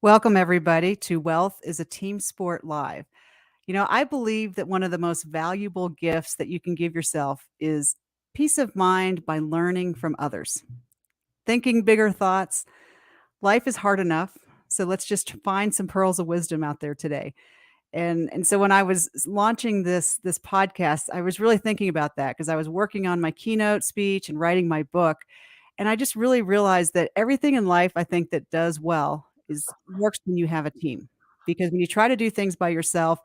Welcome, everybody, to Wealth is a Team Sport Live. I believe that one of the most valuable gifts that you can give yourself is peace of mind by learning from others, thinking bigger thoughts. Life is hard enough. So let's just find some pearls of wisdom out there today. And so when I was launching this podcast, I was really thinking about that because I was working on my keynote speech and writing my book. And I just really realized that everything in life I think that does well is works when you have a team. Because when you try to do things by yourself,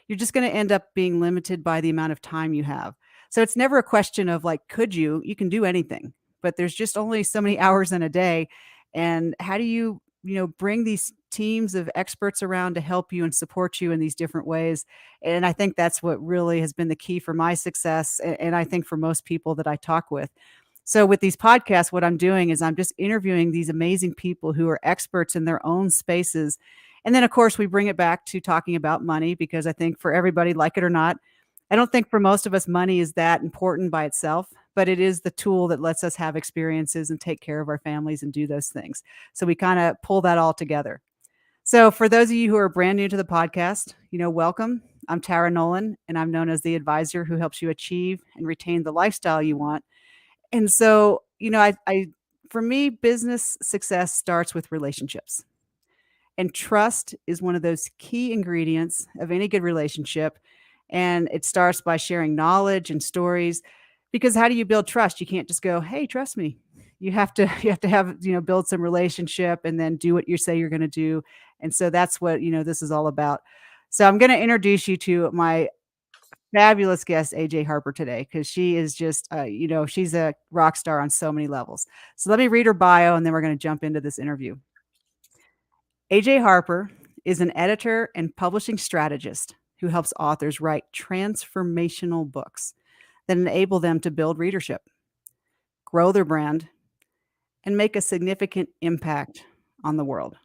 you're just going to end up being limited by the amount of time you have. So it's never a question of like, could you? You can do anything, but there's just only so many hours in a day. And how do you bring these teams of experts around to help you and support you in these different ways? And I think that's what really has been the key for my success. And I think for most people that I talk with. So with these podcasts, what I'm doing is I'm just interviewing these amazing people who are experts in their own spaces. And then, of course, we bring it back to talking about money because I think for everybody, like it or not, I don't think for most of us money is that important by itself, but it is the tool that lets us have experiences and take care of our families and do those things. So we kind of pull that all together. So for those of you who are brand new to the podcast, welcome. I'm Tara Nolan, and I'm known as the advisor who helps you achieve and retain the lifestyle you want. And so, for me, business success starts with relationships. And trust is one of those key ingredients of any good relationship. And it starts by sharing knowledge and stories. Because how do you build trust? You can't just go, "Hey, trust me." You have to you have to have, build some relationship and then do what you say you're going to do. And so that's what, this is all about. So I'm going to introduce you to my fabulous guest, AJ Harper, today, because she is just, she's a rock star on so many levels. So let me read her bio and then we're going to jump into this interview. AJ Harper is an editor and publishing strategist who helps authors write transformational books that enable them to build readership, grow their brand, and make a significant impact on the world.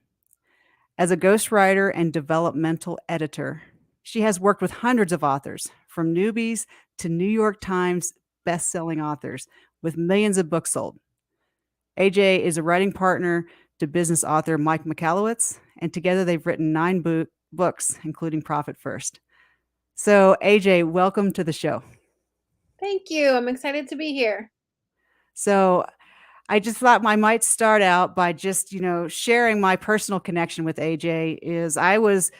As a ghostwriter and developmental editor, she has worked with hundreds of authors, from newbies to New York Times best-selling authors with millions of books sold. AJ is a writing partner to business author Mike Michalowicz, and together they've written 9 books, including Profit First. So, AJ, welcome to the show. Thank you. I'm excited to be here. So, I just thought I might start out by just, sharing my personal connection with AJ. Is I was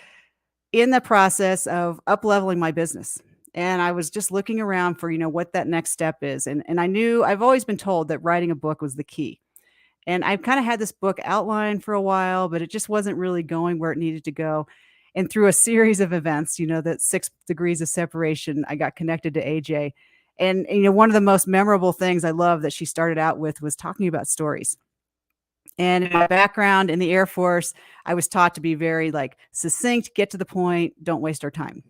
in the process of up-leveling my business, and I was just looking around for, what that next step is, and I knew I've always been told that writing a book was the key. And I've kinda had this book outlined for a while, but it just wasn't really going where it needed to go. And through a series of events, that 6 degrees of separation, I got connected to AJ. And, one of the most memorable things I love that she started out with was talking about stories. And in my background in the Air Force, I was taught to be very, like, succinct, get to the point, don't waste our time.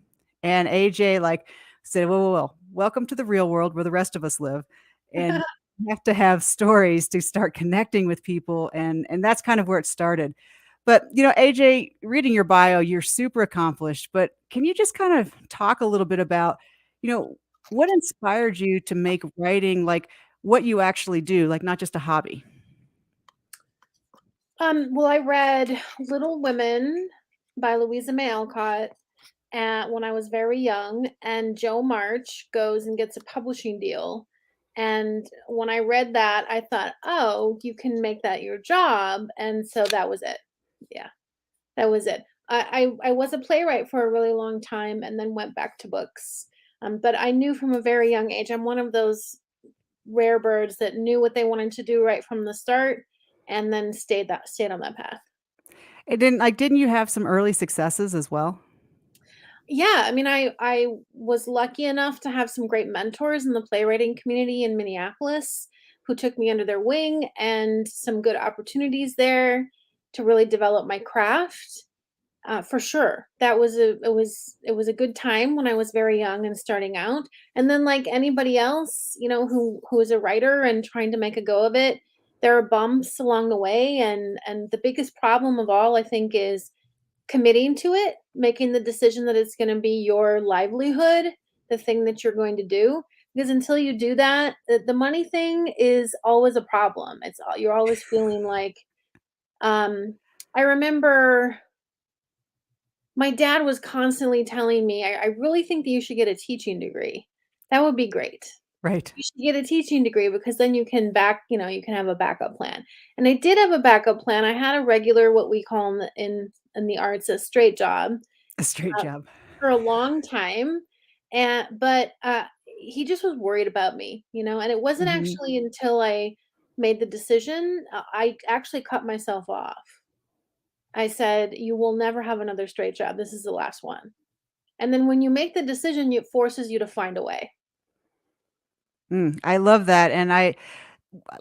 And AJ, like, said, "Whoa, whoa, whoa, welcome to the real world where the rest of us live, and you have to have stories to start connecting with people," and that's kind of where it started. But, AJ, reading your bio, you're super accomplished, but can you just kind of talk a little bit about, you know, what inspired you to make writing, like, what you actually do, like, not just a hobby? Well, I read Little Women by Louisa May Alcott when I was very young, and Joe March goes and gets a publishing deal. And when I read that, I thought, oh, you can make that your job. And so that was it. Yeah, that was it. I was a playwright for a really long time and then went back to books. But I knew from a very young age, I'm one of those rare birds that knew what they wanted to do right from the start and then stayed on that path. It didn't you have some early successes as well? Yeah, I mean, I was lucky enough to have some great mentors in the playwriting community in Minneapolis who took me under their wing and some good opportunities there to really develop my craft. For sure, it was a good time when I was very young and starting out. And then, like anybody else, who is a writer and trying to make a go of it, there are bumps along the way. And the biggest problem of all, I think, is committing to it, making the decision that it's going to be your livelihood, the thing that you're going to do. Because until you do that, the money thing is always a problem. You're always feeling like um I remember my dad was constantly telling me, I really think that you should get a teaching degree. That would be great. Right. You should get a teaching degree because then you can you can have a backup plan." And I did have a backup plan. I had a regular, what we call in the arts, a straight job, A straight uh, job. for a long time, and he just was worried about me, and it wasn't Mhm. actually until I made the decision, I actually cut myself off. I said, "You will never have another straight job. This is the last one." And then when you make the decision, it forces you to find a way. I love that, and I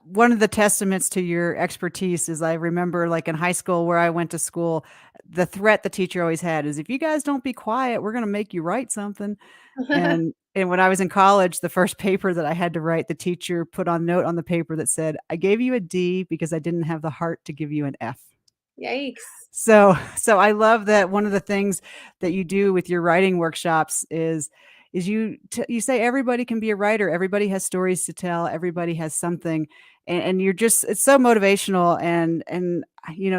one of the testaments to your expertise is I remember, like, in high school where I went to school, the threat the teacher always had is, "If you guys don't be quiet, we're gonna make you write something." And when I was in college, the first paper that I had to write, the teacher put on note on the paper that said, "I gave you a D because I didn't have the heart to give you an F." Yikes. So I love that one of the things that you do with your writing workshops is you say everybody can be a writer, everybody has stories to tell, everybody has something, and you're just it's so motivational and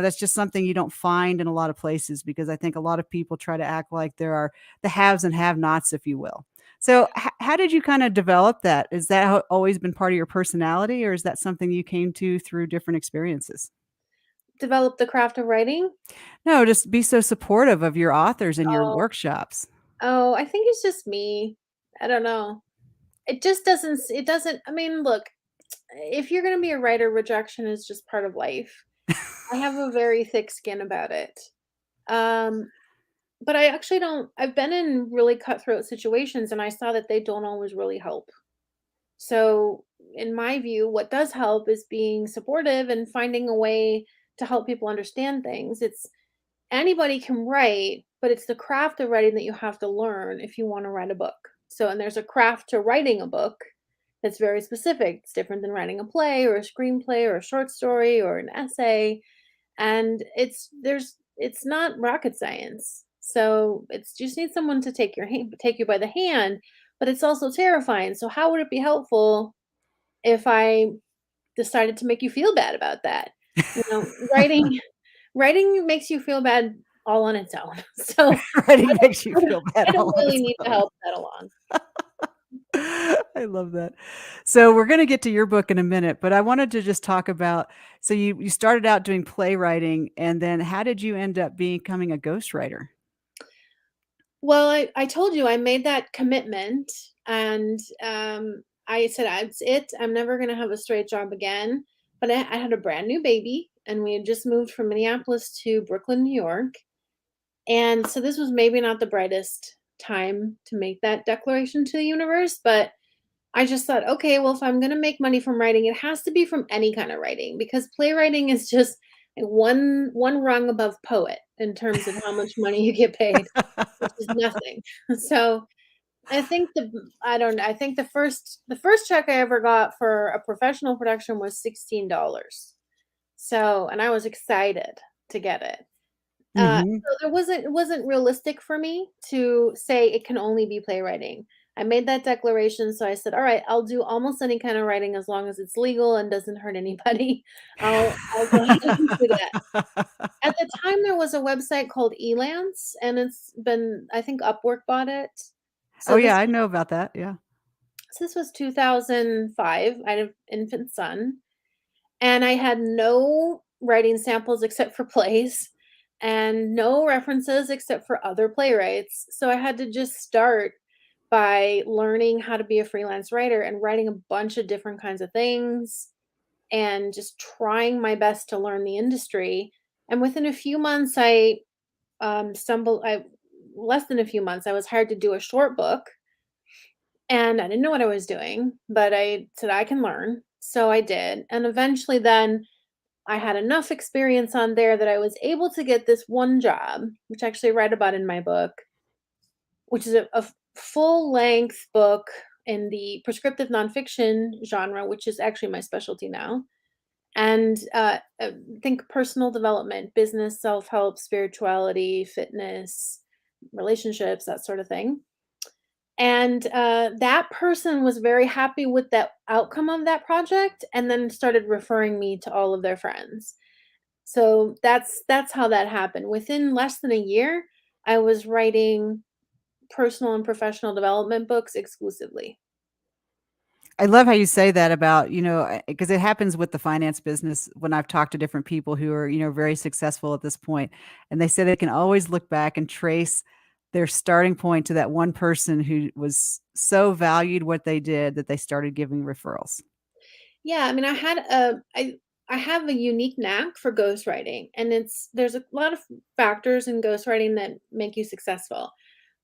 that's just something you don't find in a lot of places because I think a lot of people try to act like there are the haves and have-nots, if you will. So how did you kinda develop that? Is that always been part of your personality, or is that something you came to through different experiences? Develop the craft of writing? No, just be so supportive of your authors in your Oh. workshops. Oh, I think it's just me. I don't know. It just it doesn't, I mean, look, if you're gonna be a writer, rejection is just part of life. I have a very thick skin about it. Um, but I actually don't I've been in really cutthroat situations, and I saw that they don't always really help. So, in my view, what does help is being supportive and finding a way to help people understand things. It's Anybody can write, but it's the craft of writing that you have to learn if you want to write a book. So, and there's a craft to writing a book that's very specific. It's different than writing a play or a screenplay or a short story or an essay. And it's not rocket science. So it's just need someone to take you by the hand, but it's also terrifying. So how would it be helpful if I decided to make you feel bad about that? Writing makes you feel bad all on its own. So Writing makes you I don't feel bad I don't all on really its need to own. help that along. I love that. So we're gonna get to your book in a minute, but I wanted to just talk about so you started out doing playwriting, and then how did you end up becoming a ghostwriter? Well, I told you I made that commitment, and I said, That's it. I'm never going to have a straight job again." But I had a brand new baby, and we had just moved from Minneapolis to Brooklyn, New York. And so this was maybe not the brightest time to make that declaration to the universe, but I just thought, okay, well, if I'm going to make money from writing, it has to be from any kind of writing because playwriting is just like one rung above poet in terms of how much money you get paid, which is nothing. So I think I don't know. I think the first check I ever got for a professional production was $16. So, and I was excited to get it. Mhm. So it wasn't realistic for me to say it can only be playwriting. I made that declaration, so I said, "All right, I'll do almost any kind of writing as long as it's legal and doesn't hurt anybody. I'll go ahead and do that." At the time, there was a website called Elance, and I think Upwork bought it. Oh, So yeah, this I know about that, yeah. so this was 2005. I had an infant son, and I had no writing samples except for plays and no references except for other playwrights. So I had to just start by learning how to be a freelance writer and writing a bunch of different kinds of things and just trying my best to learn the industry. And within a few months, I less than a few months, I was hired to do a short book, and I didn't know what I was doing, but I said I can learn. So I did. And eventually then I had enough experience on there that I was able to get this one job, which I actually write about in my book, which is a full length book in the prescriptive nonfiction genre, which is actually my specialty now. And think personal development, business, self help, spirituality, fitness, relationships, that sort of thing. And that person was very happy with that outcome of that project and then started referring me to all of their friends. So that's how that happened. Within less than a year, I was writing personal and professional development books exclusively. I love how you say that about, because it happens with the finance business when I've talked to different people who are, very successful at this point, and they say they can always look back and trace their starting point to that one person who was so valued what they did that they started giving referrals. Yeah, I mean, I have a unique knack for ghostwriting, and there's a lot of factors in ghostwriting that make you successful.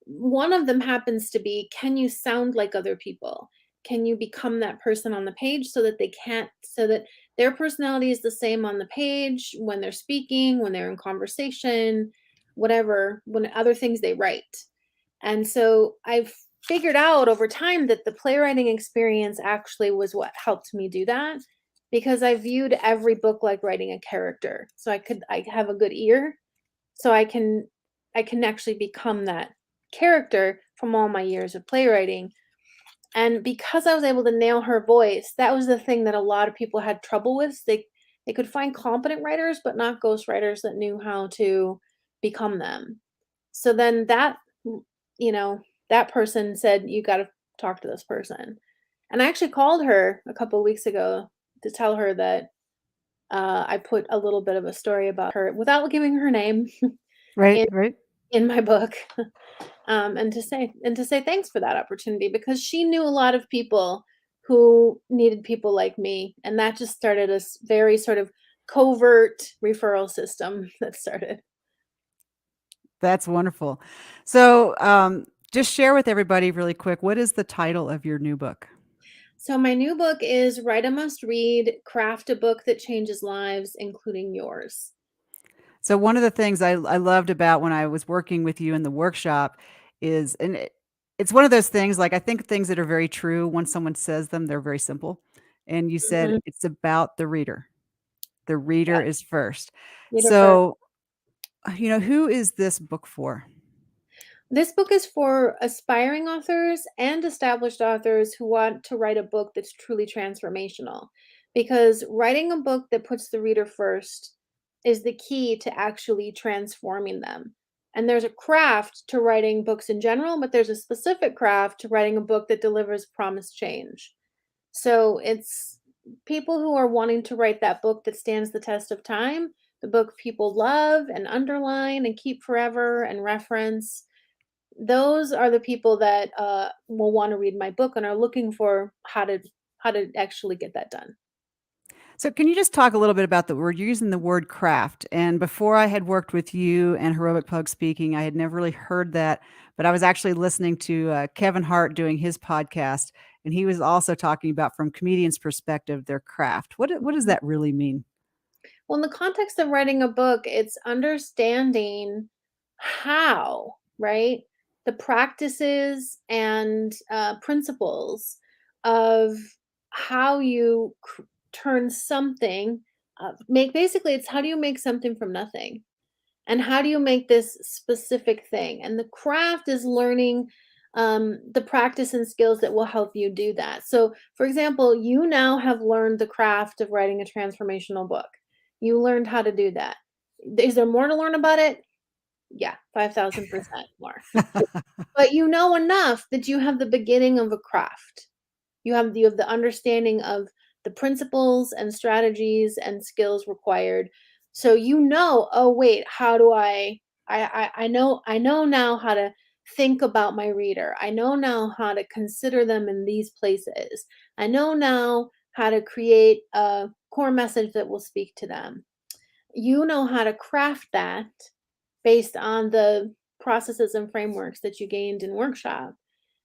One of them happens to be, can you sound like other people? Can you become that person on the page so that their personality is the same on the page when they're speaking, when they're in conversation, whatever, when other things they write. And so I've figured out over time that the playwriting experience actually was what helped me do that, because I viewed every book like writing a character. So I have a good ear, so I can actually become that character from all my years of playwriting. And because I was able to nail her voice, that was the thing that a lot of people had trouble with. They could find competent writers, but not ghost writers that knew how to become them. So then you know, that person said, "You gotta talk to this person." And I actually called her a couple weeks ago to tell her that, I put a little bit of a story about her without giving her name Right, in right. in my book, and to say thanks for that opportunity, because she knew a lot of people who needed people like me, and that just started a very sort of covert referral system that started. That's wonderful. So, just share with everybody really quick, what is the title of your new book? So my new book is Write a Must Read, Craft a Book That Changes Lives, including yours. So one of the things I loved about when I was working with you in the workshop is, it's one of those things, like, I think things that are very true, when someone says them, they're very simple. And you said Mhm. it's about the reader. The reader Yeah, is first. reader first. So, who is this book for? This book is for aspiring authors and established authors who want to write a book that's truly transformational. Because writing a book that puts the reader first is the key to actually transforming them. And there's a craft to writing books in general, but there's a specific craft to writing a book that delivers promised change. So it's people who are wanting to write that book that stands the test of time, the book people love and underline and keep forever and reference. Those are the people that will want to read my book and are looking for how to actually get that done. So can you just talk a little bit about the word, you're using the word craft, and before I had worked with you and Heroic Pug Speaking, I had never really heard that, but I was actually listening to, Kevin Hart doing his podcast, and he was also talking about, from comedians' perspective, their craft. What does that really mean? Well, in the context of writing a book, it's understanding how, right? The practices and principles of how you turn something, make basically, it's how do you make something from nothing? And how do you make this specific thing? And the craft is learning the practice and skills that will help you do that. So, for example, you now have learned the craft of writing a transformational book. You learned how to do that. Is there more to learn about it? Yeah, 5,000% more. But you know enough that you have the beginning of a craft. You have the understanding of the principles and strategies and skills required. So you know, oh wait, how do I know now how to think about my reader. I know now how to consider them in these places. I know now how to create a core message that will speak to them. You know how to craft that based on the processes and frameworks that you gained in workshop.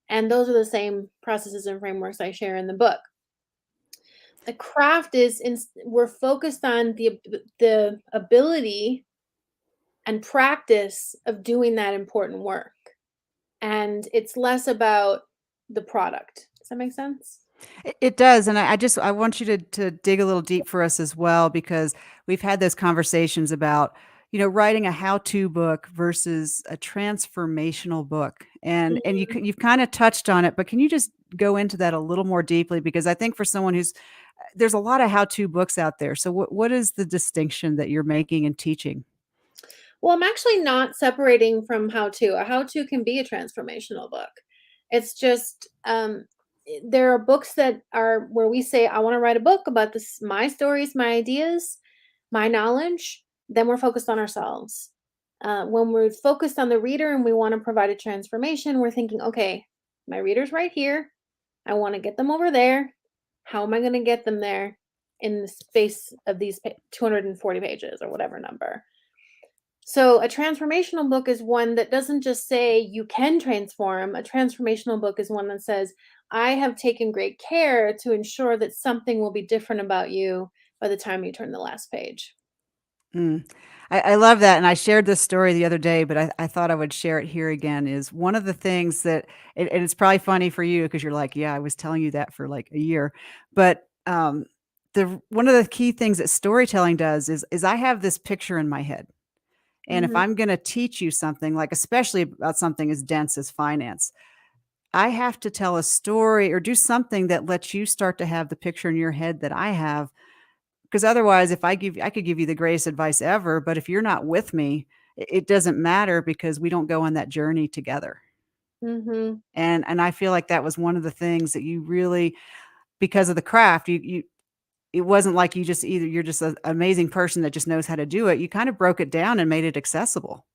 And those are the same processes and frameworks I share in the book. The craft is we're focused on the ability and practice of doing that important work, and it's less about the product. Does that make sense? It does, and I want you to dig a little deep for us as well, because we've had those conversations about, writing a how-to book versus a transformational book. And Mhm. you've kind of touched on it, but can you just go into that a little more deeply? Because I think for someone who's there's a lot of how-to books out there. So what is the distinction that you're making and teaching? Well, I'm actually not separating from how to. A how to can be a transformational book. It's just there are books that are where we say, I want to write a book about this, my stories, my ideas, my knowledge. Then we're focused on ourselves. When we're focused on the reader and we want to provide a transformation, we're thinking, okay, my reader's right here. I want to get them over there. How am I going to get them there in the space of these 240 pages or whatever number? So, a transformational book is one that doesn't just say you can transform. A transformational book is one that says, I have taken great care to ensure that something will be different about you by the time you turn the last page. Mm. I love that, and I shared this story the other day, but I thought I would share it here again, is one of the things that and it's probably funny for you because 'cause you're like, "Yeah, I was telling you that for, like, a year." But, the one of the key things that storytelling does is I have this picture in my head, and if Mhm. I'm gonna teach you something, like, especially about something as dense as finance, I have to tell a story or do something that lets you start to have the picture in your head that I have, 'cause otherwise, if I could give you the greatest advice ever, but if you're not with me, it doesn't matter because we don't go on that journey together. Mhm. And I feel like that was one of the things that you really because of the craft, you it wasn't like you just either you're just an amazing person that just knows how to do it. You kind of broke it down and made it accessible.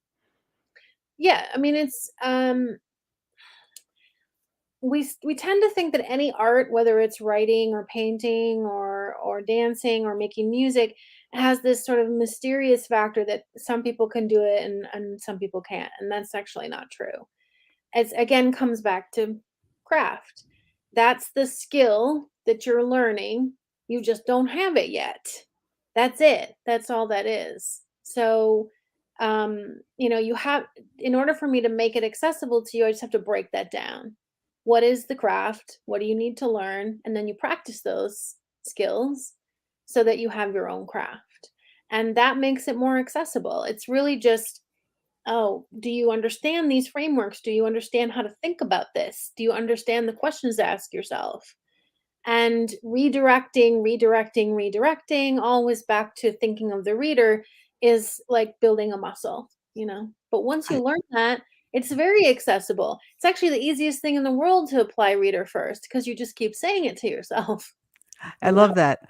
Yeah, I mean it's we tend to think that any art, whether it's writing or painting or dancing or making music, has this sort of mysterious factor that some people can do it and some people can't, and that's actually not true. It's again comes back to craft. That's the skill that you're learning. You just don't have it yet. That's it. That's all that is. So, you have, in order for me to make it accessible to you, I just have to break that down. What is the craft? What do you need to learn? And then you practice those skills so that you have your own craft. And that makes it more accessible. It's really just, oh, do you understand these frameworks? Do you understand how to think about this? Do you understand the questions to ask yourself? And redirecting, always back to thinking of the reader is like building a muscle. But once you I learn that, it's very accessible. It's actually the easiest thing in the world to apply reader first because you just keep saying it to yourself. I love that.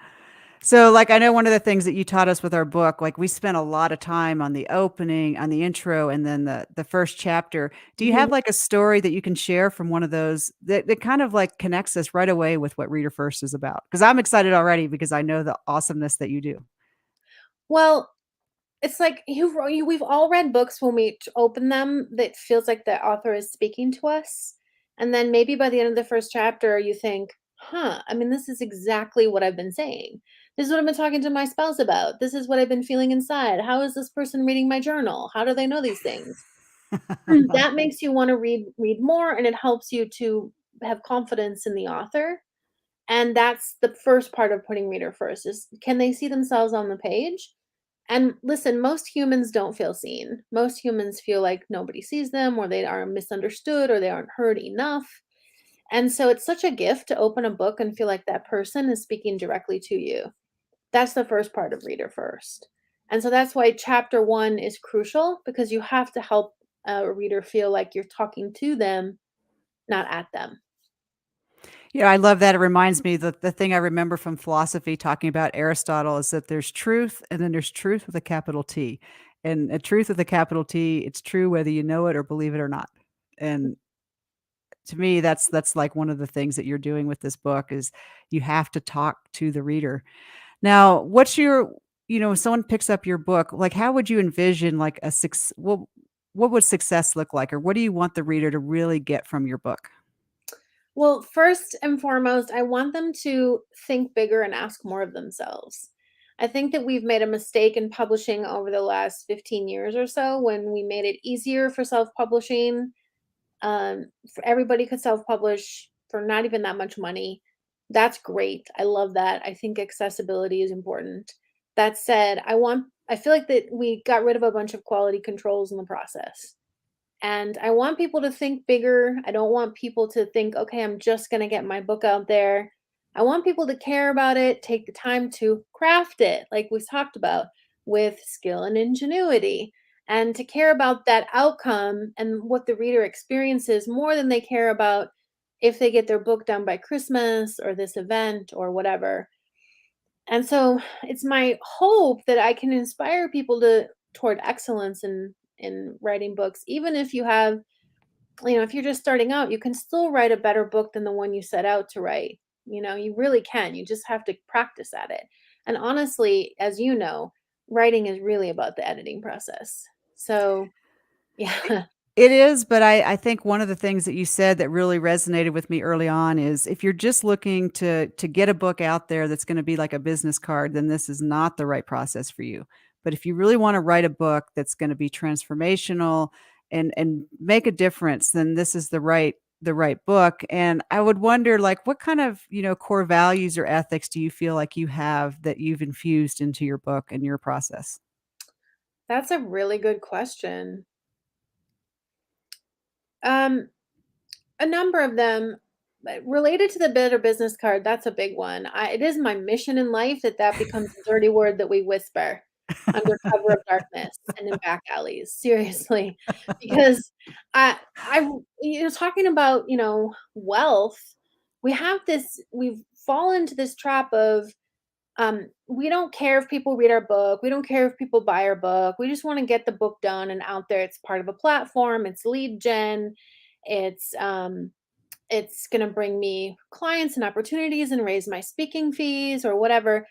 So, like, I know one of the things that you taught us with our book, like, we spent a lot of time on the opening, on the intro, and then the first chapter. Do you Mhm. have, like, a story that you can share from one of those that kind of, like, connects us right away with what Reader First is about? Because 'Cause I'm excited already because I know the awesomeness that you do. Well, it's like we've all read books when we open them that feels like the author is speaking to us, and then maybe by the end of the first chapter, you think, "Huh, I mean, this is exactly what I've been saying. This is what I've been talking to my spouse about. This is what I've been feeling inside. How is this person reading my journal? How do they know these things?" That makes you wanna read more, and it helps you to have confidence in the author, and that's the first part of putting reader first is, can they see themselves on the page? And listen, most humans don't feel seen. Most humans feel like nobody sees them, or they are misunderstood, or they aren't heard enough. And so it's such a gift to open a book and feel like that person is speaking directly to you. That's the first part of reader first. And so that's why chapter one is crucial because you have to help a reader feel like you're talking to them, not at them. Yeah, I love that. It reminds me that the thing I remember from philosophy talking about Aristotle is that there's truth and then there's truth with a capital T. And a truth with a capital T, it's true whether you know it or believe it or not. And to me, that's like one of the things that you're doing with this book is you have to talk to the reader. Now, what's your if someone picks up your book, like how would you envision like a what would success look like? Or what do you want the reader to really get from your book? Well, first and foremost, I want them to think bigger and ask more of themselves. I think that we've made a mistake in publishing over the last 15 years or so when we made it easier for self publishing. For everybody could self publish for not even that much money. That's great. I love that. I think accessibility is important. That said, I feel like that we got rid of a bunch of quality controls in the process. And I want people to think bigger. I don't want people to think, okay, I'm just going to get my book out there. I want people to care about it, take the time to craft it, like we talked about, with skill and ingenuity, and to care about that outcome and what the reader experiences more than they care about if they get their book done by Christmas or this event or whatever. And so it's my hope that I can inspire people to toward excellence in writing books. Even if you have, if you're just starting out, you can still write a better book than the one you set out to write. You really can. You just have to practice at it. And honestly, as you know, writing is really about the editing process. So, yeah. It is, but I think one of the things that you said that really resonated with me early on is if you're just looking to get a book out there that's gonna be like a business card, then this is not the right process for you. But if you really wanna write a book that's gonna be transformational and make a difference, then this is the right book. And I would wonder, like, what kind of, core values or ethics do you feel like you have that you've infused into your book and your process? That's a really good question. Um, A number of them, but related to the Better Business Card, that's a big one. It is my mission in life that becomes a dirty word that we whisper under cover of darkness and in back alleys, seriously. Because I talking about, wealth, we've fallen into this trap of, we don't care if people read our book, we don't care if people buy our book, we just wanna get the book done and out there. It's part of a platform, it's lead gen, it's, um it's going to bring me clients and opportunities and raise my speaking fees or whatever.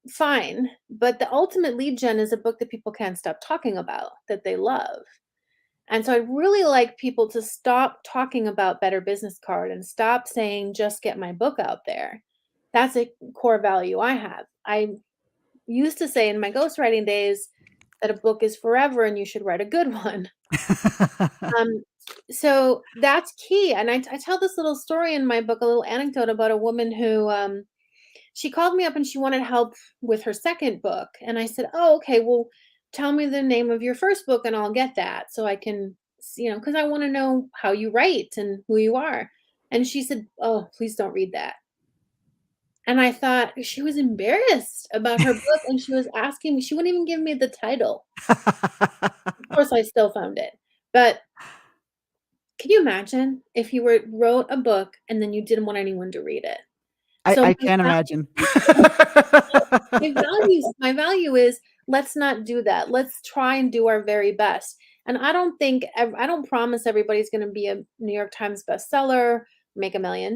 Fine. But the ultimate lead gen is a book that people can't stop talking about, that they love. And so I'd really like people to stop talking about Better Business Card and stop saying, just get my book out there. That's a core value I have. I used to say in my ghostwriting days that a book is forever and you should write a good one. Um, so that's key, and I tell this little story in my book, a little anecdote about a woman who, she called me up and she wanted help with her second book, and I said, "Oh, okay, well, tell me the name of your first book and I'll get that so I can, because I wanna know how you write and who you are." And she said, "Oh, please don't read that." And I thought she was embarrassed about her book, and she was asking me, she wouldn't even give me the title. Of course, I still found it, but can you imagine if you wrote a book and then you didn't want anyone to read it? I So I can't imagine. my value is, let's not do that. Let's try and do our very best. And I don't promise everybody's going to be a New York Times bestseller, make $1 million,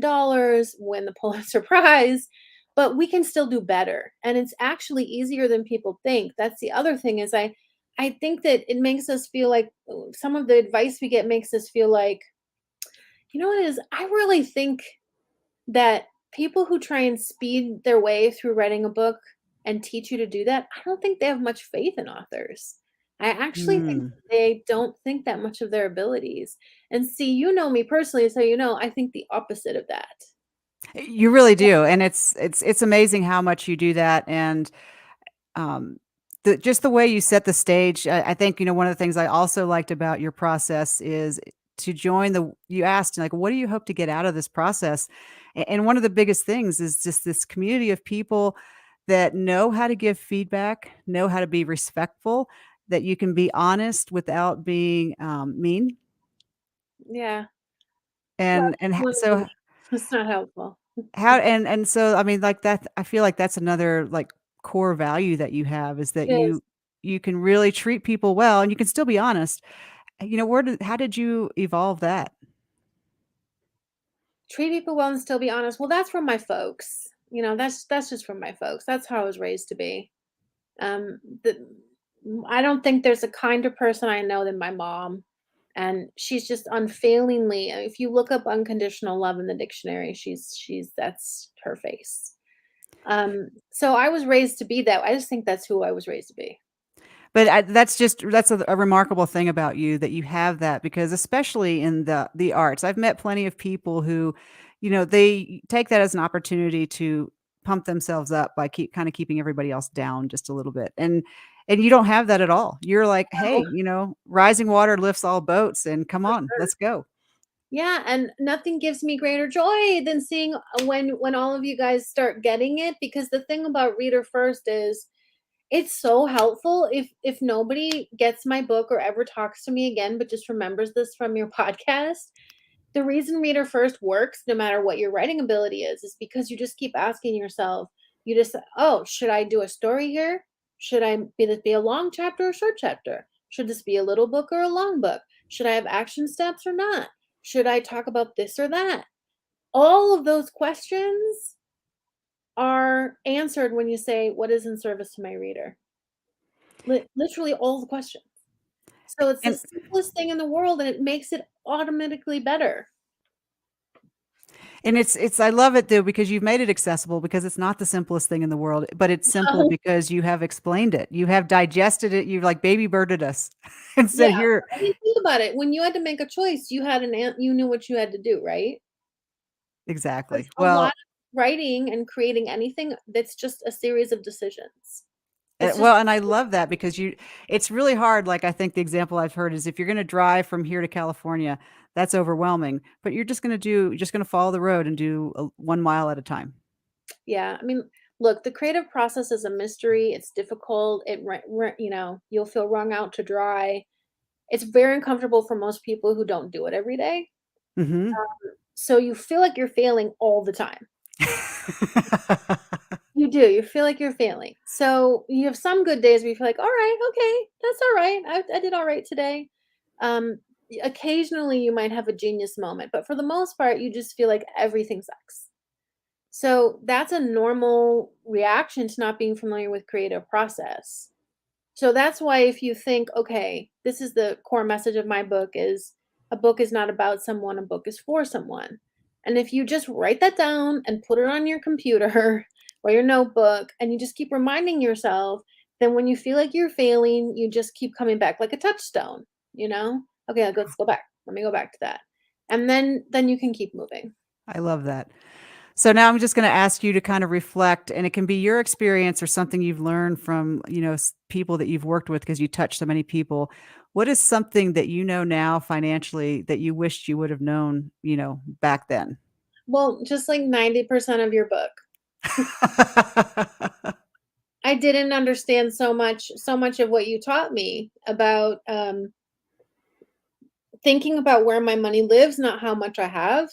win the Pulitzer Prize, but we can still do better. And it's actually easier than people think. That's the other thing is I think that it makes us feel like some of the advice we get makes us feel like, you know what it is? I really think that people who try and speed their way through writing a book and teach you to do that, I don't think they have much faith in authors. I actually think Mm. they don't think that much of their abilities. And see, you know me personally, so I think the opposite of that. You really do, and it's amazing how much you do that, and, um, just the way you set the stage, I think, one of the things I also liked about your process is to join the you asked, like, "What do you hope to get out of this process?" And one of the biggest things is just this community of people that know how to give feedback, know how to be respectful, that you can be honest without being, mean, Yeah. Well, and ho so it's not helpful. how and so, I mean, like, that I feel like that's another, like, core value that you have is that It is. you can really treat people well, and you can still be honest. Where did how did you evolve that? Treat people well and still be honest. Well, that's from my folks. That's just from my folks. That's how I was raised to be. The I don't think there's a kinder person I know than my mom, and she's just unfailingly, if you look up unconditional love in the dictionary, she's that's her face. So I was raised to be that. I just think that's who I was raised to be. But that's a remarkable thing about you that you have that because especially in the arts, I've met plenty of people who, they take that as an opportunity to pump themselves up by keeping everybody else down just a little bit. And you don't have that at all. You're like, "Hey, Oh, rising water lifts all boats, and come for on, sure. let's go." Yeah, and nothing gives me greater joy than seeing when all of you guys start getting it, because the thing about Reader First is it's so helpful. If nobody gets my book or ever talks to me again, but just remembers this from your podcast, the reason Reader First works, no matter what your writing ability is because you just keep asking yourself, you just, oh, should I do a story here? Should this be a long chapter or a short chapter? Should this be a little book or a long book? Should I have action steps or not? Should I talk about this or that? All of those questions are answered when you say, what is in service to my reader? Literally all the questions. So it's the And simplest thing in the world and it makes it automatically better. it's I love it though because you've made it accessible because it's not the simplest thing in the world, but it's simple because you have explained it. You have digested it. You've like baby birded us and Yeah, said, "Here." I mean, think about it. When you had to make a choice, you had you knew what you had to do, right? Because Exactly. a lot Well, of writing and creating anything, that's just a series of decisions. It's just well, and I love that because it's really hard. Like I think the example I've heard is if you're going to drive from here to California, that's overwhelming, but you're just going to follow the road and do 1 mile at a time. yeah, I mean, look, the creative process is a mystery. It's difficult. You'll feel wrung out to dry. It's very uncomfortable for most people who don't do it every day. Hmm. So you feel like you're failing all the time. You do, you feel like you're failing. So, you have some good days where you feel like, "Alright, okay, that's alright. I did alright today." Occasionally, you might have a genius moment, but for the most part, you just feel like everything sucks. So, that's a normal reaction to not being familiar with creative process. So that's why if you think, okay, this is the core message of my book is a book is not about someone, a book is for someone. And if you just write that down and put it on your computer or your notebook and you just keep reminding yourself, then when you feel like you're failing, you just keep coming back like a touchstone, you know? Okay, let's go back. Let me go back to that. And then you can keep moving. I love that. So now I'm just going to ask you to kind of reflect, and it can be your experience or something you've learned from, people that you've worked with because you touch so many people. What is something that you know now financially that you wished you would have known, back then? Well, just like 90% of your book. I didn't understand so much of what you taught me about, thinking about where my money lives, not how much I have.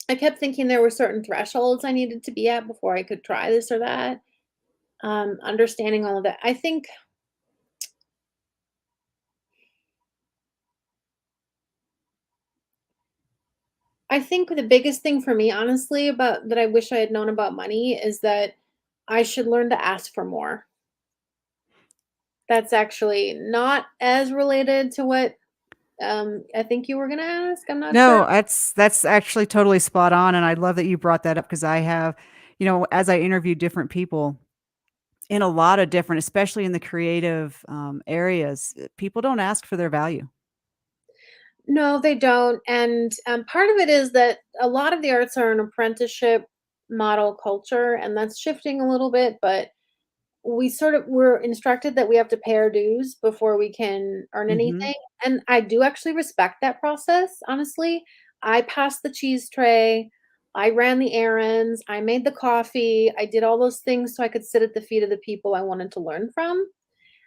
I kept thinking there were certain thresholds I needed to be at before I could try this or that. Understanding all of that. I think the biggest thing for me, honestly, about that I wish I had known about money is that I should learn to ask for more. That's actually not as related to what I think you were gonna ask. I'm not sure. No, that's actually totally spot on, and I love that you brought that up because I have, as I interview different people in a lot of different, especially in the creative areas, people don't ask for their value. No, they don't, and, part of it is that a lot of the arts are an apprenticeship model culture, and that's shifting a little bit, but we're instructed that we have to pay our dues before we can earn Hmm. anything, and I do actually respect that process, honestly. I passed the cheese tray, I ran the errands, I made the coffee, I did all those things so I could sit at the feet of the people I wanted to learn from,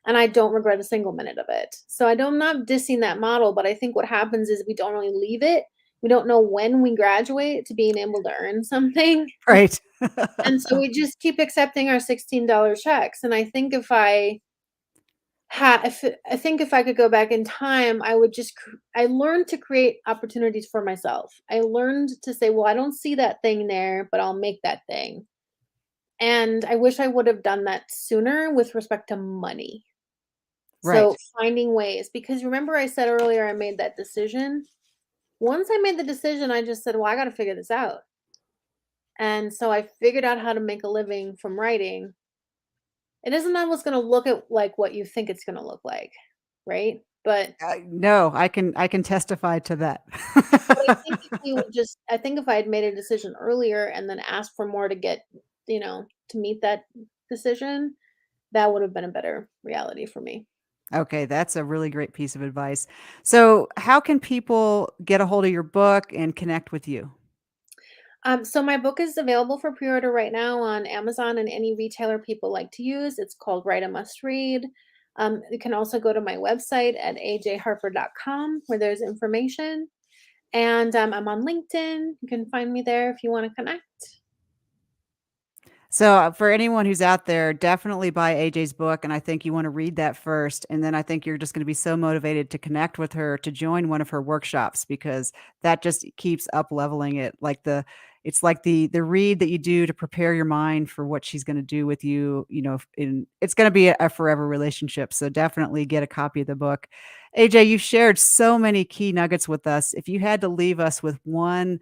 and I don't regret a single minute of it. So I'm not dissing that model, but I think what happens is we don't really leave it. We don't know when we graduate to being able to earn something. Right. And so we just keep accepting our $16 checks. And I think if I had, if I think if I could go back in time, I learned to create opportunities for myself. I learned to say, well, I don't see that thing there, but I'll make that thing. And I wish I would have done that sooner with respect to money. Right. So finding ways, because remember I said earlier I made that decision. Once I made the decision, I just said, well, I got to figure this out. And so I figured out how to make a living from writing. It isn't always going to look at like what you think it's going to look like, right? No, I can testify to that. But I think if I had made a decision earlier and then asked for more to get, to meet that decision, that would have been a better reality for me. Okay, that's a really great piece of advice. So, how can people get a hold of your book and connect with you? So my book is available for pre-order right now on Amazon and any retailer people like to use. It's called Write a Must Read. You can also go to my website at ajharper.com where there's information. And I'm on LinkedIn. You can find me there if you want to connect. So, for anyone who's out there, definitely buy AJ's book, and I think you wanna read that first, and then I think you're just gonna be so motivated to connect with her to join one of her workshops because that just keeps up leveling it, like it's like the read that you do to prepare your mind for what she's gonna do with you, it's gonna be a forever relationship, so definitely get a copy of the book. AJ, you've shared so many key nuggets with us. If you had to leave us with one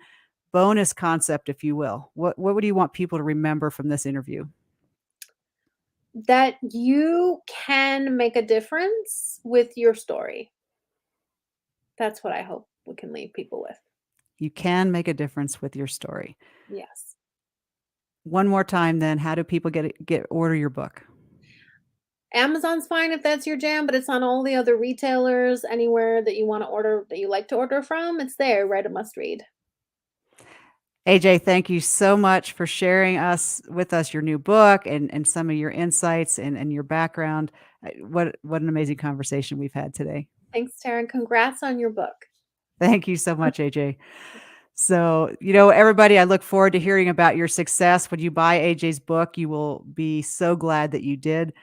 bonus concept, if you will. What would you want people to remember from this interview? That you can make a difference with your story. That's what I hope we can leave people with. You can make a difference with your story. Yes. One more time then, how do people get order your book? Amazon's fine if that's your jam, but it's on all the other retailers, anywhere that you wanna order that you like to order from, it's there, Write a Must Read. AJ, thank you so much for sharing with us your new book and some of your insights and your background. What an amazing conversation we've had today. Thanks, Tara, and congrats on your book. Thank you so much, AJ. So, everybody, I look forward to hearing about your success. When you buy AJ's book, you will be so glad that you did.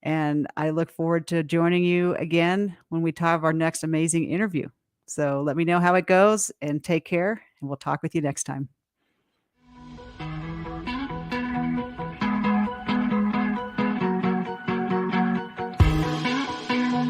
And I look forward to joining you again when we have our next amazing interview. So let me know how it goes and take care, and we'll talk with you next time.